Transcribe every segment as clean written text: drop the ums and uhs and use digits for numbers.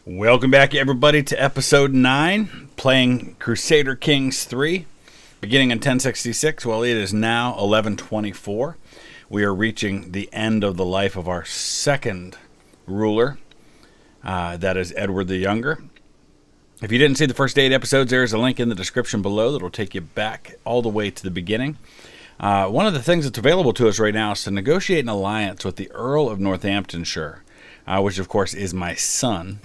Welcome back, everybody, to episode 9, playing Crusader Kings 3, beginning in 1066. Well, it is now 1124. We are reaching the end of the life of our second ruler, that is Edward the Younger. If you didn't see the first 8 episodes, there is a link in the description below that will take you back all the way to the beginning. One of the things that's available to us right now is to negotiate an alliance with the Earl of Northamptonshire, which, of course, is my son.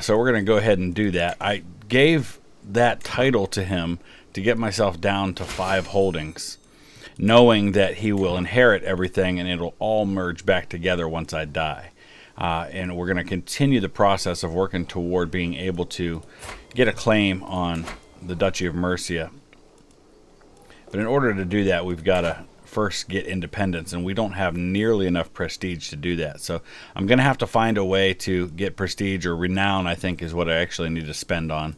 So we're going to go ahead and do that. I gave that title to him to get myself down to 5 holdings, knowing that he will inherit everything and it'll all merge back together once I die. And we're going to continue the process of working toward being able to get a claim on the Duchy of Mercia. But in order to do that, we've got to first get independence, and we don't have nearly enough prestige to do that. So I'm going to have to find a way to get prestige, or renown, I think, is what I actually need to spend on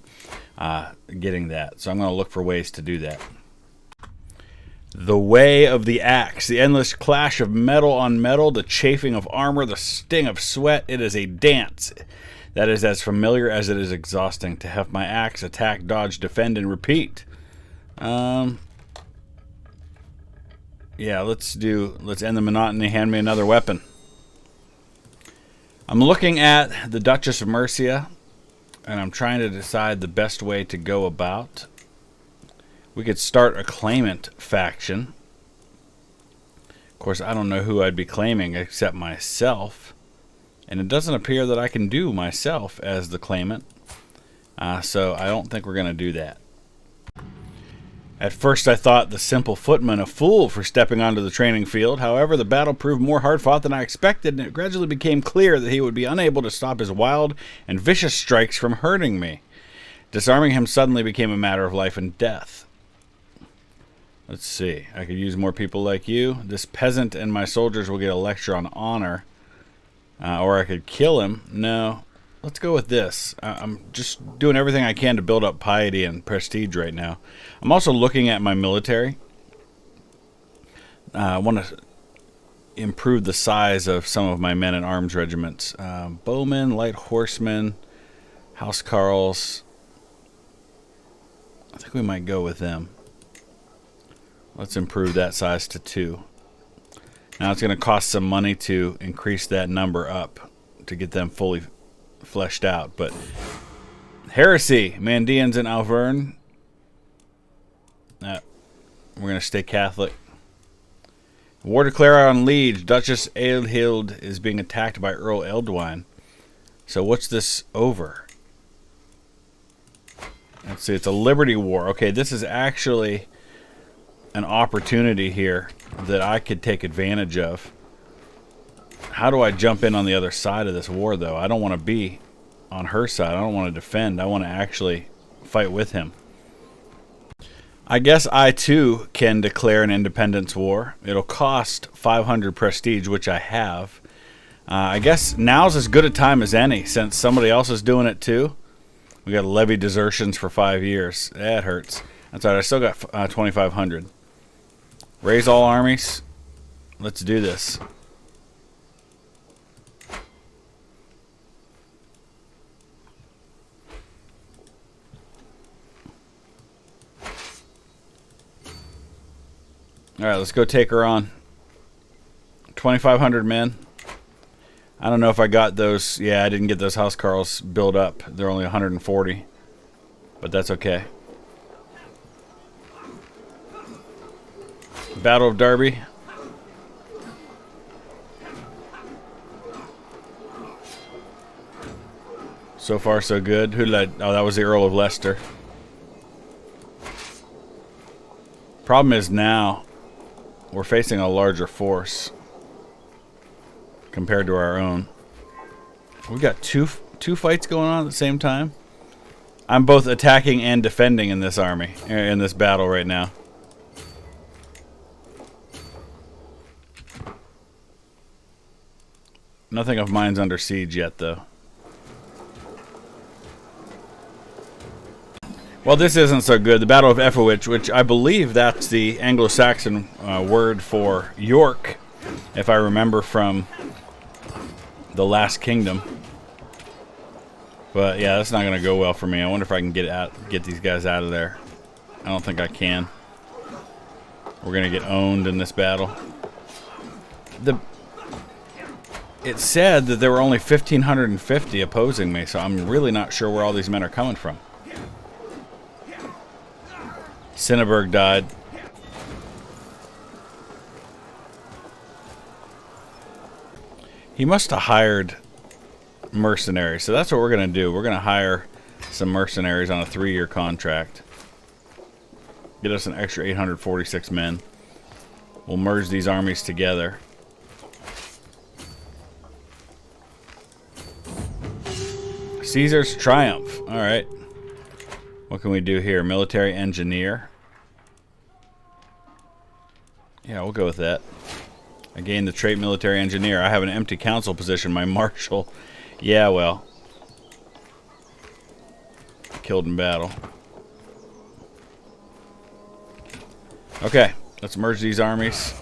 getting that. So I'm going to look for ways to do that. The way of the axe, the endless clash of metal on metal, the chafing of armor, the sting of sweat. It is a dance that is as familiar as it is exhausting. To have my axe, attack, dodge, defend, and repeat. Yeah, let's end the monotony. Hand me another weapon. I'm looking at the Duchess of Mercia, and I'm trying to decide the best way to go about. We could start a claimant faction. Of course, I don't know who I'd be claiming except myself, and it doesn't appear that I can do myself as the claimant, so I don't think we're going to do that. At first I thought the simple footman a fool for stepping onto the training field. However, the battle proved more hard-fought than I expected, and it gradually became clear that he would be unable to stop his wild and vicious strikes from hurting me. Disarming him suddenly became a matter of life and death. Let's see. I could use more people like you. This peasant and my soldiers will get a lecture on honor. Or I could kill him. No. Let's go with this. I'm just doing everything I can to build up piety and prestige right now. I'm also looking at my military. I want to improve the size of some of my men and arms regiments. Bowmen, light horsemen, housecarls. I think we might go with them. Let's improve that size to 2. Now it's going to cost some money to increase that number up to get them fully fleshed out, but heresy, Mandeans and Auvergne. We're going to stay Catholic. War declare on Liege. Duchess Aelhild is being attacked by Earl Eldwine. So what's this over? Let's see, it's a liberty war. Okay, this is actually an opportunity here that I could take advantage of. How do I jump in on the other side of this war, though? I don't want to be on her side. I don't want to defend. I want to actually fight with him. I guess I, too, can declare an independence war. It'll cost 500 prestige, which I have. I guess now's as good a time as any, since somebody else is doing it, too. We got to levy desertions for 5 years. That hurts. That's all right. I still got 2,500. Raise all armies. Let's do this. Alright, let's go take her on. 2,500 men. I don't know if I got those. Yeah, I didn't get those housecarls built up. They're only 140. But that's okay. Battle of Derby. So far, so good. Who led? Oh, that was the Earl of Leicester. Problem is now we're facing a larger force compared to our own. We've got two fights going on at the same time. I'm both attacking and defending in this army, in this battle right now. Nothing of mine's under siege yet, though. Well, this isn't so good. The Battle of Effowich, which I believe that's the Anglo-Saxon word for York, if I remember from the Last Kingdom. But yeah, that's not going to go well for me. I wonder if I can get these guys out of there. I don't think I can. We're going to get owned in this battle. It said that there were only 1,550 opposing me, so I'm really not sure where all these men are coming from. Cinneberg died. He must have hired mercenaries, so that's what we're going to do. We're going to hire some mercenaries on a 3-year contract. Get us an extra 846 men. We'll merge these armies together. Caesar's Triumph. Alright. What can we do here? Military engineer. Yeah, we'll go with that. I gained the trait military engineer. I have an empty council position. My marshal. Yeah, well. Killed in battle. Okay, let's merge these armies.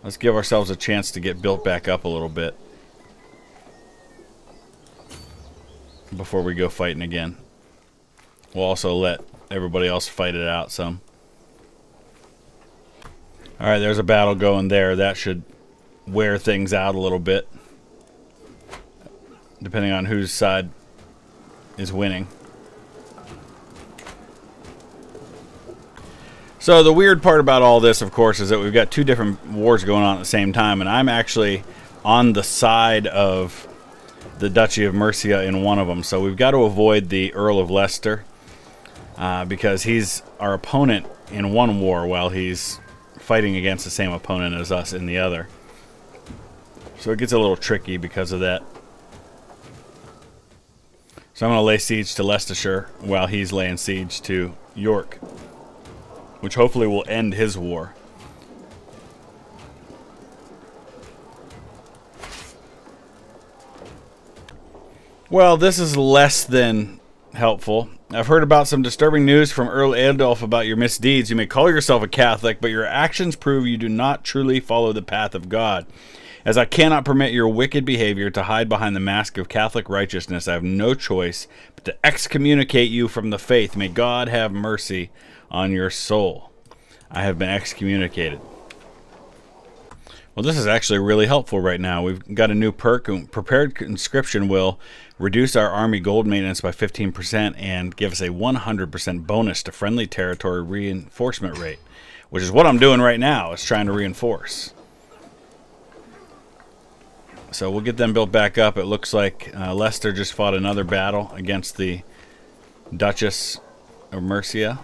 Let's give ourselves a chance to get built back up a little bit before we go fighting again. We'll also let everybody else fight it out some. Alright, there's a battle going there. That should wear things out a little bit, depending on whose side is winning. So the weird part about all this, of course, is that we've got 2 different wars going on at the same time, and I'm actually on the side of the Duchy of Mercia in one of them. So we've got to avoid the Earl of Leicester because he's our opponent in one war while he's fighting against the same opponent as us in the other. So it gets a little tricky because of that. So I'm going to lay siege to Leicestershire while he's laying siege to York, which hopefully will end his war. Well, this is less than helpful. I've heard about some disturbing news from Earl Adolf about your misdeeds. You may call yourself a Catholic, but your actions prove you do not truly follow the path of God. As I cannot permit your wicked behavior to hide behind the mask of Catholic righteousness, I have no choice but to excommunicate you from the faith. May God have mercy on your soul. I have been excommunicated. Well, this is actually really helpful right now. We've got a new perk. Prepared conscription will reduce our army gold maintenance by 15% and give us a 100% bonus to friendly territory reinforcement rate, which is what I'm doing right now, is trying to reinforce. So we'll get them built back up. It looks like Leicester just fought another battle against the Duchess of Mercia.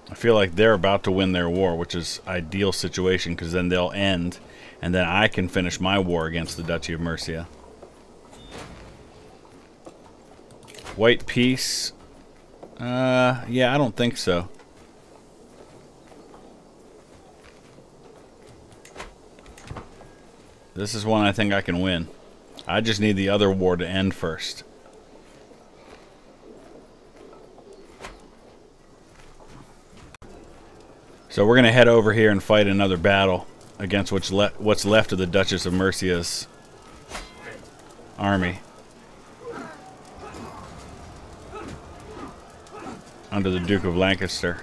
I feel like they're about to win their war, which is ideal situation because then they'll end, and then I can finish my war against the Duchy of Mercia. White peace? Yeah, I don't think so. This is one I think I can win. I just need the other war to end first. So we're going to head over here and fight another battle against what's left of the Duchess of Mercia's army under the Duke of Lancaster.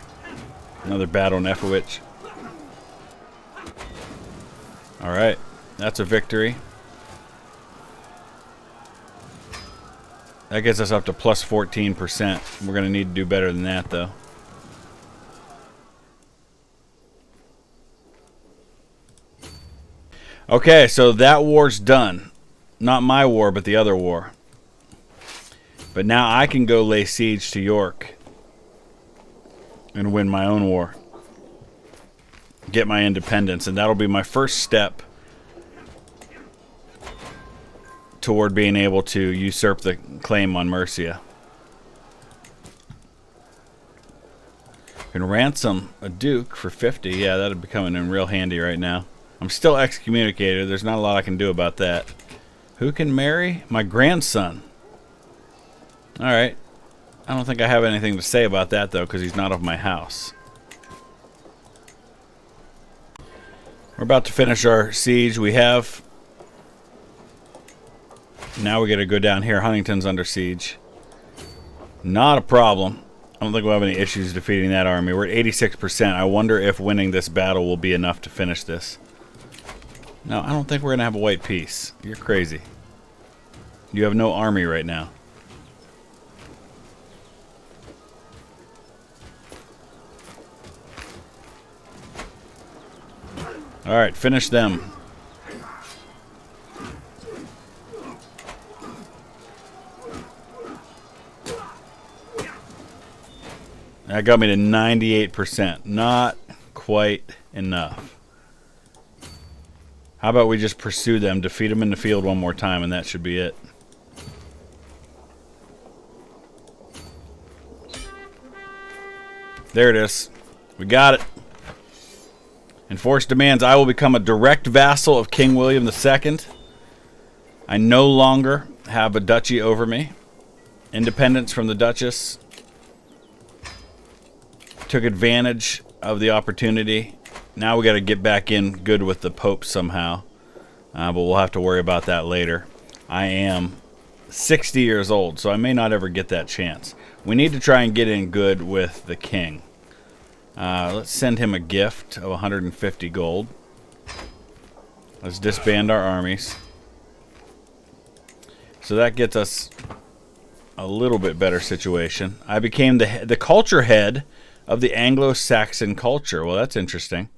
Another battle in Effowich. Alright, that's a victory. That gets us up to plus 14%. We're going to need to do better than that, though. Okay, so that war's done. Not my war, but the other war. But now I can go lay siege to York and win my own war. Get my independence, and that'll be my first step toward being able to usurp the claim on Mercia. Can ransom a duke for 50. Yeah, that'd be coming in real handy right now. I'm still excommunicated. There's not a lot I can do about that. Who can marry? My grandson. Alright. I don't think I have anything to say about that, though, because he's not of my house. We're about to finish our siege. We have Now we got to go down here. Huntington's under siege. Not a problem. I don't think we'll have any issues defeating that army. We're at 86%. I wonder if winning this battle will be enough to finish this. No, I don't think we're going to have a white peace. You're crazy. You have no army right now. Alright, finish them. That got me to 98%. Not quite enough. How about we just pursue them, defeat them in the field one more time, and that should be it. There it is. We got it. Enforced demands. I will become a direct vassal of King William II. I no longer have a duchy over me. Independence from the Duchess. Took advantage of the opportunity. Now we got to get back in good with the Pope somehow. But we'll have to worry about that later. I am 60 years old, so I may not ever get that chance. We need to try and get in good with the king. Let's send him a gift of 150 gold. Let's disband our armies. So that gets us a little bit better situation. I became the culture head of the Anglo-Saxon culture. Well, that's interesting.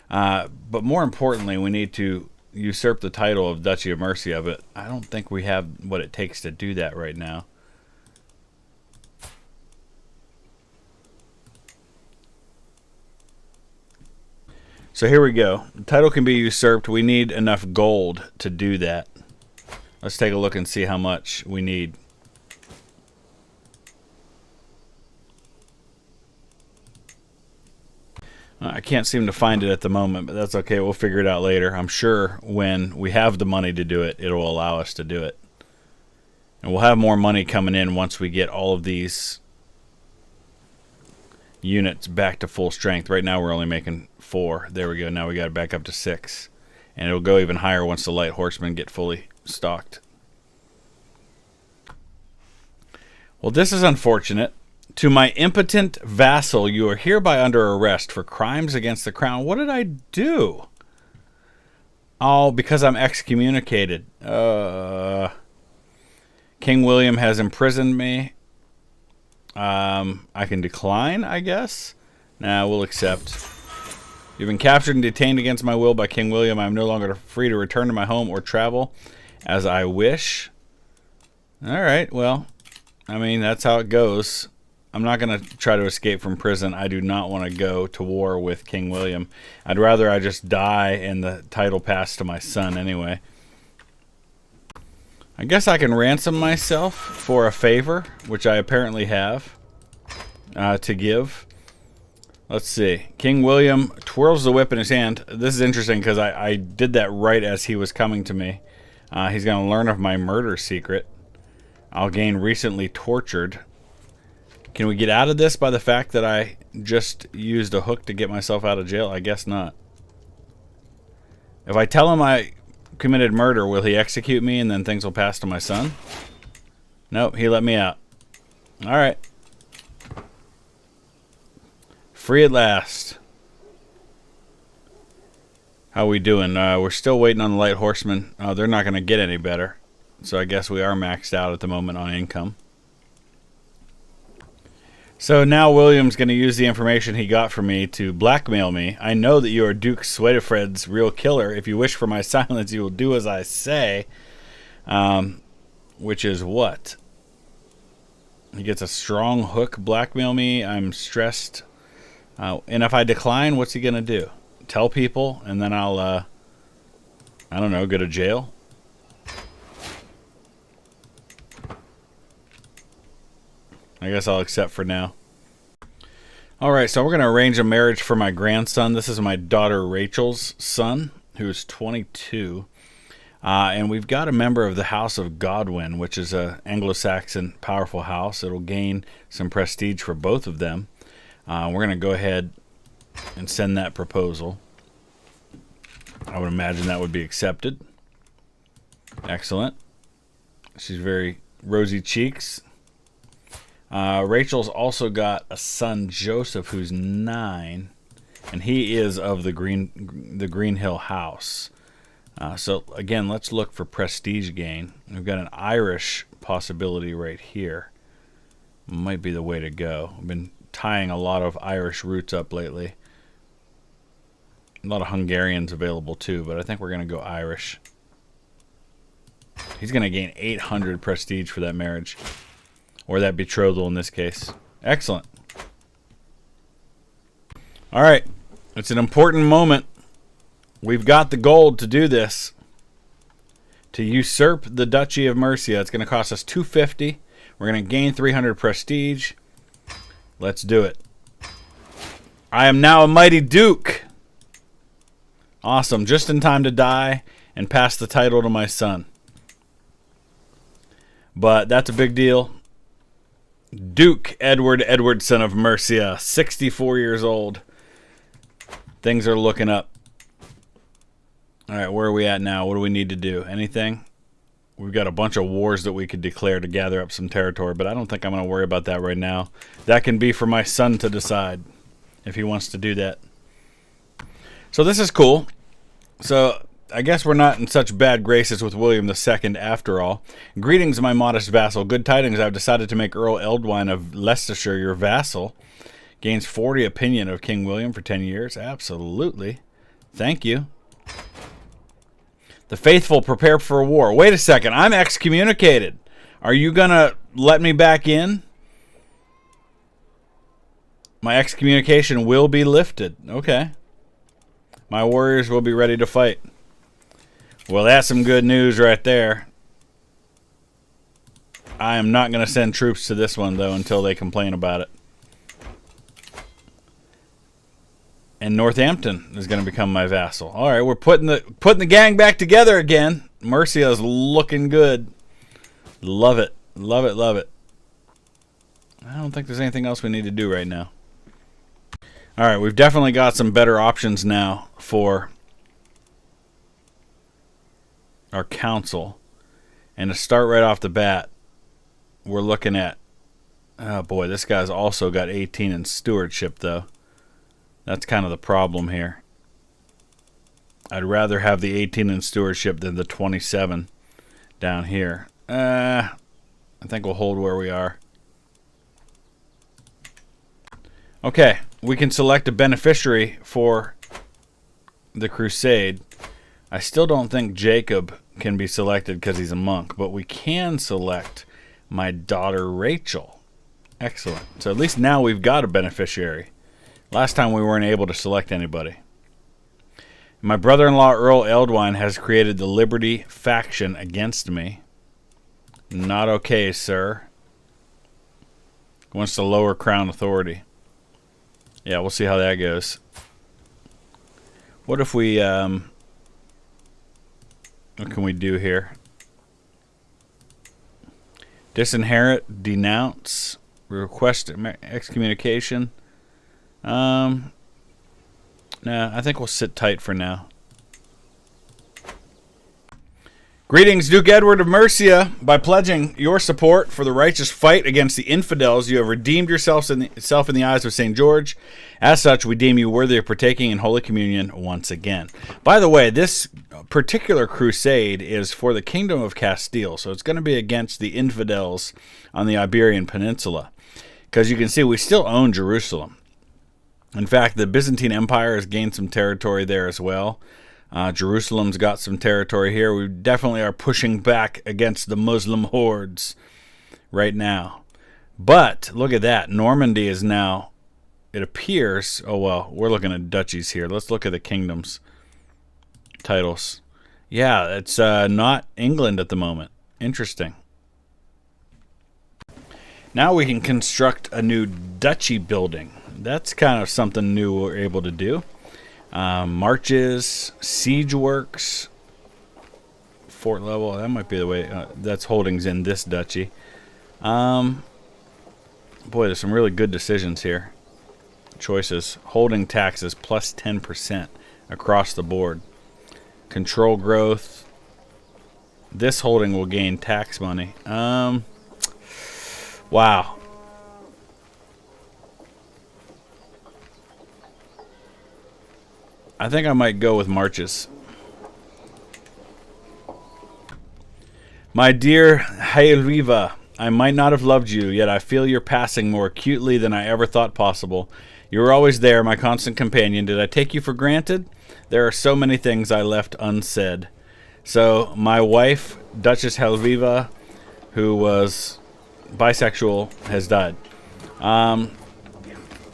But more importantly, we need to usurp the title of Duchy of Mercia, but I don't think we have what it takes to do that right now. So here we go. The title can be usurped. We need enough gold to do that. Let's take a look and see how much we need. I can't seem to find it at the moment, but that's okay. We'll figure it out later. I'm sure when we have the money to do it, it'll allow us to do it. And we'll have more money coming in once we get all of these units back to full strength. Right now we're only making 4. There we go. Now we got it back up to 6. And it'll go even higher once the light horsemen get fully stocked. Well, this is unfortunate. To my impotent vassal, you are hereby under arrest for crimes against the crown. What did I do? Oh, because I'm excommunicated. King William has imprisoned me. I can decline, I guess. Nah, we'll accept. You've been captured and detained against my will by King William. I am no longer free to return to my home or travel as I wish. Alright, well, I mean, that's how it goes. I'm not going to try to escape from prison. I do not want to go to war with King William. I'd rather I just die and the title pass to my son anyway. I guess I can ransom myself for a favor, which I apparently have to give. Let's see. King William twirls the whip in his hand. This is interesting because I did that right as he was coming to me. He's going to learn of my murder secret. I'll gain recently tortured. Can we get out of this by the fact that I just used a hook to get myself out of jail? I guess not. If I tell him I committed murder, will he execute me and then things will pass to my son? Nope, he let me out. Alright. Free at last. How we doing? We're still waiting on the light horsemen. They're not going to get any better. So I guess we are maxed out at the moment on income. So now William's going to use the information he got from me to blackmail me. I know that you are Duke Swedefred's real killer. If you wish for my silence, you will do as I say. Which is what? He gets a strong hook, blackmail me. I'm stressed. And if I decline, what's he going to do? Tell people, and then I'll, I don't know, go to jail? I guess I'll accept for now. Alright, so we're going to arrange a marriage for my grandson. This is my daughter Rachel's son, who's 22. And we've got a member of the House of Godwin, which is an Anglo-Saxon powerful house. It'll gain some prestige for both of them. We're going to go ahead and send that proposal. I would imagine that would be accepted. Excellent. She's very rosy cheeks. Rachel's also got a son, Joseph, who's 9, and he is of the Green Hill house. So again, let's look for prestige gain. We've got an Irish possibility right here. Might be the way to go. I've been tying a lot of Irish roots up lately. A lot of Hungarians available too, but I think we're going to go Irish. He's going to gain 800 prestige for that marriage. Or that betrothal in this case. Excellent. Alright. It's an important moment. We've got the gold to do this. To usurp the Duchy of Mercia. It's going to cost us 250. We're going to gain 300 prestige. Let's do it. I am now a mighty duke. Awesome. Just in time to die and pass the title to my son. But that's a big deal. Duke Edward Edwardson of Mercia, 64 years old. Things are looking up. All right, where are we at now? What do we need to do? Anything? We've got a bunch of wars that we could declare to gather up some territory, but I don't think I'm going to worry about that right now. That can be for my son to decide if he wants to do that. So this is cool. So I guess we're not in such bad graces with William II after all. Greetings, my modest vassal. Good tidings. I've decided to make Earl Eldwine of Leicestershire your vassal. Gains 40 opinion of King William for 10 years. Absolutely. Thank you. The faithful prepare for war. Wait a second. I'm excommunicated. Are you going to let me back in? My excommunication will be lifted. Okay. My warriors will be ready to fight. Well, that's some good news right there. I am not going to send troops to this one, though, until they complain about it. And Northampton is going to become my vassal. All right, we're putting the gang back together again. Mercia is looking good. Love it. Love it, love it. I don't think there's anything else we need to do right now. All right, we've definitely got some better options now for our council. And to start right off the bat, we're looking at, oh boy, this guy's also got 18 in stewardship, though. That's kind of the problem here. I'd rather have the 18 in stewardship than the 27 down here. I think we'll hold where we are. Okay, we can select a beneficiary for the crusade. I still don't think Jacob can be selected because he's a monk, but we can select my daughter Rachel. Excellent. So at least now we've got a beneficiary. Last time we weren't able to select anybody. My brother-in-law Earl Eldwine has created the Liberty faction against me. Not okay, sir. Wants to lower crown authority. Yeah, we'll see how that goes. What if we, what can we do here? Disinherit, denounce, request excommunication. Nah, I think we'll sit tight for now. Greetings, Duke Edward of Mercia. By pledging your support for the righteous fight against the infidels, you have redeemed yourself in the eyes of St. George. As such, we deem you worthy of partaking in Holy Communion once again. By the way, this particular crusade is for the Kingdom of Castile, so it's going to be against the infidels on the Iberian Peninsula. Because you can see we still own Jerusalem. In fact, the Byzantine Empire has gained some territory there as well. Jerusalem's got some territory here. We definitely are pushing back against the Muslim hordes right now. But look at that. Normandy is now, it appears, oh well, we're looking at duchies here. Let's look at the kingdoms titles. Yeah, it's not England at the moment. Interesting. Now we can construct a new duchy building. That's kind of something new we're able to do. Marches, siege works, fort level. That might be the way. That's holdings in this duchy. Boy, there's some really good decisions here. Choices. Holding taxes plus 10% across the board. Control growth. This holding will gain tax money. Wow. I think I might go with marches. My dear Hailriva, I might not have loved you, yet I feel your passing more acutely than I ever thought possible. You were always there, my constant companion. Did I take you for granted? There are so many things I left unsaid. So, my wife, Duchess Helviva, who was bisexual, has died.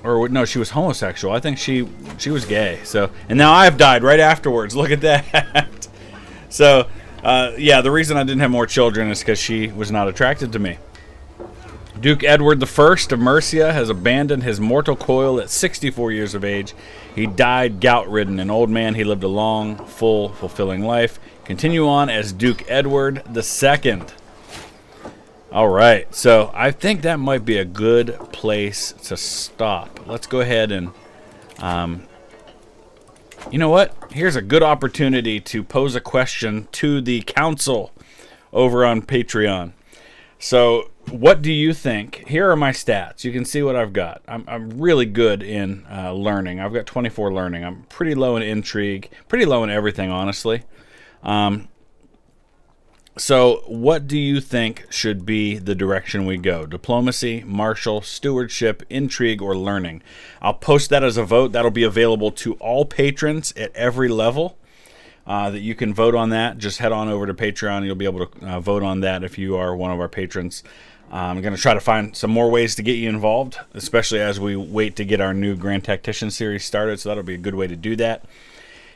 Or no, she was homosexual. I think she was gay. So, and now I've died right afterwards. Look at that. So, yeah, the reason I didn't have more children is because she was not attracted to me. Duke Edward I of Mercia has abandoned his mortal coil at 64 years of age. He died gout-ridden. An old man, he lived a long, full, fulfilling life. Continue on as Duke Edward II. All right, so I think that might be a good place to stop. Let's go ahead and, you know what? Here's a good opportunity to pose a question to the council over on Patreon. So, what do you think? Here are my stats. You can see what I've got. I'm really good in learning. I've got 24 learning. I'm pretty low in intrigue. Pretty low in everything, honestly. So, what do you think should be the direction we go? Diplomacy, martial, stewardship, intrigue, or learning? I'll post that as a vote. That'll be available to all patrons at every level. That you can vote on that. Just head on over to Patreon. You'll be able to vote on that if you are one of our patrons. I'm going to try to find some more ways to get you involved, especially as we wait to get our new Grand Tactician series started, so that'll be a good way to do that.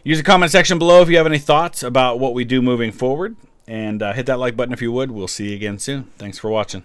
Use the comment section below if you have any thoughts about what we do moving forward, and hit that like button if you would. We'll see you again soon. Thanks for watching.